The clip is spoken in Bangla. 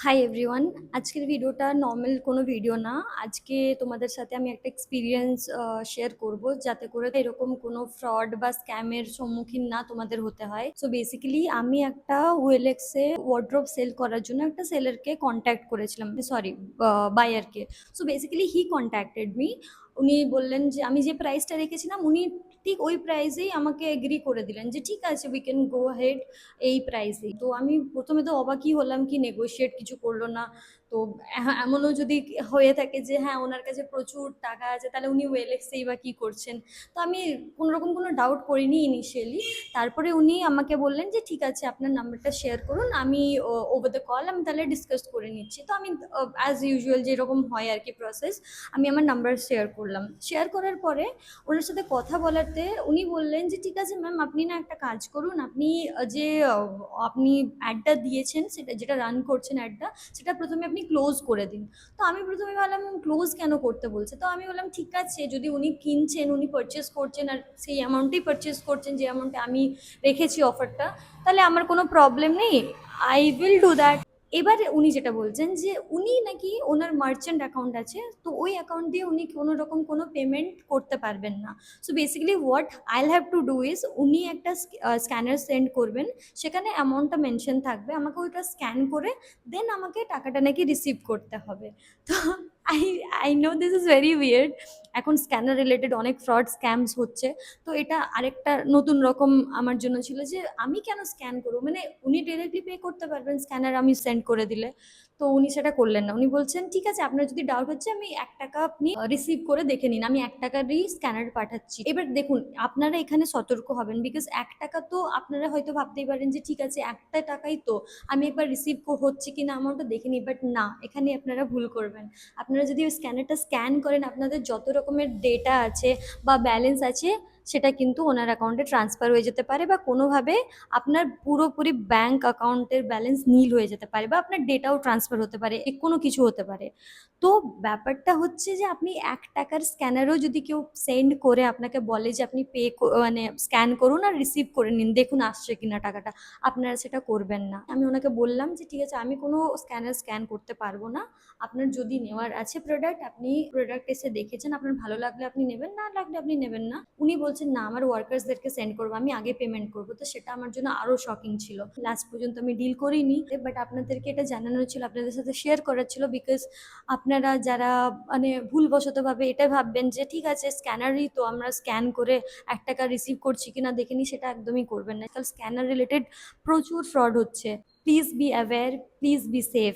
Hi everyone. আজকের ভিডিওটা নর্মাল কোনো ভিডিও না। আজকে তোমাদের সাথে আমি একটা এক্সপিরিয়েন্স শেয়ার করব, যাতে করে এরকম কোনো ফ্রড বা স্ক্যামের সম্মুখীন না তোমাদের হতে হয়। সো বেসিক্যালি আমি একটা ওয়েলএক্সে ওয়ার্ড্রোব সেল করার জন্য একটা সেলারকে কন্ট্যাক্ট করেছিলাম, সরি বায়ারকে। So basically he contacted me. উনি বললেন যে আমি যে প্রাইসটা রেখেছিলাম উনি ঠিক ওই প্রাইসেই আমাকে এগ্রি করে দিলেন যে ঠিক আছে, উই ক্যান গো হেড এই প্রাইসেই। তো আমি প্রথমে তো অবাকই হলাম কি নেগোশিয়েট কিছু করলো না। তো এমনও যদি হয়ে থাকে যে হ্যাঁ ওনার কাছে প্রচুর টাকা আছে, তাহলে উনি ওয়েলএক্সেই বা কি করছেন। তো আমি কোনো রকম কোনো ডাউট করিনি ইনিশিয়ালি। তারপরে উনি আমাকে বললেন যে ঠিক আছে আপনার নাম্বারটা শেয়ার করুন, আমি ওভার দ্য কল আমি তাহলে ডিসকাস করে নিচ্ছি। তো আমি অ্যাজ ইউজুয়াল যেরকম হয় আর কি প্রসেস, আমি আমার নাম্বার শেয়ার করলাম। শেয়ার করার পরে ওনার সাথে কথা বলাতে উনি বললেন যে ঠিক আছে ম্যাম, আপনি না একটা কাজ করুন, আপনি যে আপনি অ্যাডটা দিয়েছেন, সেটা যেটা রান করছেন অ্যাডটা, সেটা প্রথমে আপনি ক্লোজ করে দিন। তো আমি প্রথমে ভাবলাম ক্লোজ কেন করতে বলছে। তো আমি বললাম ঠিক আছে, যদি উনি কিনছেন, উনি পারচেস করছেন আর সেই অ্যামাউন্টেই পারচেস করছেন যে অ্যামাউন্টে আমি রেখেছি অফারটা, তাহলে আমার কোনো প্রবলেম নেই, আই উইল ডু দ্যাট। এবারে উনি যেটা বলছেন যে উনি নাকি ওনার মার্চেন্ট অ্যাকাউন্ট আছে, তো ওই অ্যাকাউন্ট দিয়ে উনি কোনো রকম কোনো পেমেন্ট করতে পারবেন না। সো বেসিক্যালি হোয়াট আইল হ্যাভ টু ডু ইজ, উনি একটা স্ক্যানার সেন্ড করবেন, সেখানে অ্যামাউন্টটা মেনশন থাকবে, আমাকে ওইটা স্ক্যান করে দেন আমাকে টাকাটা নাকি রিসিভ করতে হবে। তো I I know this is very weird. এখন স্ক্যানার রিলেটেড অনেক ফ্রড স্ক্যামস হচ্ছে। তো এটা আরেকটা নতুন রকম আমার জন্য ছিল যে আমি কেন স্ক্যান করবো, মানে উনি ডিরেক্টলি পে করতে পারবেন স্ক্যানার আমি সেন্ড করে দিলে। তো উনি সেটা করলেন না। উনি বলছেন ঠিক আছে, আপনার যদি ডাউট হচ্ছে আমি 1 টাকা আপনি রিসিভ করে দেখে নিন, আমি 1 টাকারই স্ক্যানার পাঠাচ্ছি। এবার দেখুন আপনারা এখানে সতর্ক হবেন, বিকজ 1 টাকা তো আপনারা হয়তো ভাবতেই পারেন যে ঠিক আছে 1 টাকাই তো, আমি একবার রিসিভ হচ্ছে কিনা অ্যামাউন্টটা দেখে নিই। বাট না, এখানে আপনারা ভুল করবেন। আপনারা যদি ওই স্ক্যানারটা স্ক্যান করেন, আপনাদের যত রকমের ডেটা আছে বা ব্যালেন্স আছে, সেটা কিন্তু ওনার অ্যাকাউন্টে ট্রান্সফার হয়ে যেতে পারে, বা কোনোভাবে আপনার পুরোপুরি ব্যাংক অ্যাকাউন্টের ব্যালেন্স নীল হয়ে যেতে পারে, বা আপনার ডেটাও ট্রান্সফার হতে পারে, কোনো কিছু হতে পারে। তো ব্যাপারটা হচ্ছে যে আপনি 1 টাকার স্ক্যানারও যদি কেউ সেন্ড করে আপনাকে বলে যে আপনি মানে স্ক্যান করুন আর রিসিভ করে নিন, দেখুন আসছে কিনা টাকাটা, আপনারা সেটা করবেন না। আমি ওনাকে বললাম যে ঠিক আছে, আমি কোনো স্ক্যানার স্ক্যান করতে পারবো না। আপনার যদি নেওয়ার আছে প্রোডাক্ট, আপনি প্রোডাক্ট এসে দেখেছেন, আপনার ভালো লাগলে আপনি নেবেন, না লাগলে আপনি নেবেন না। উনি বলছেন না, আমার ওয়ার্কার্সদেরকে সেন্ড করবো, আমি আগে পেমেন্ট করবো। তো সেটা আমার জন্য আরো শকিং ছিল। লাস্ট পর্যন্ত আমি ডিল করিনি, বাট আপনাদেরকে এটা জানানোর ছিল, আপনাদের সাথে শেয়ার করার ছিল, বিকজ আপনারা যারা মানে ভুলবশতভাবে এটা ভাববেন যে ঠিক আছে স্ক্যানারই তো, আমরা স্ক্যান করে 1 টাকা রিসিভ করছি কিনা দেখে নিই, সেটা একদমই করবেন না। কারণ স্ক্যানার রিলেটেড প্রচুর ফ্রড হচ্ছে। Please be aware, please be safe.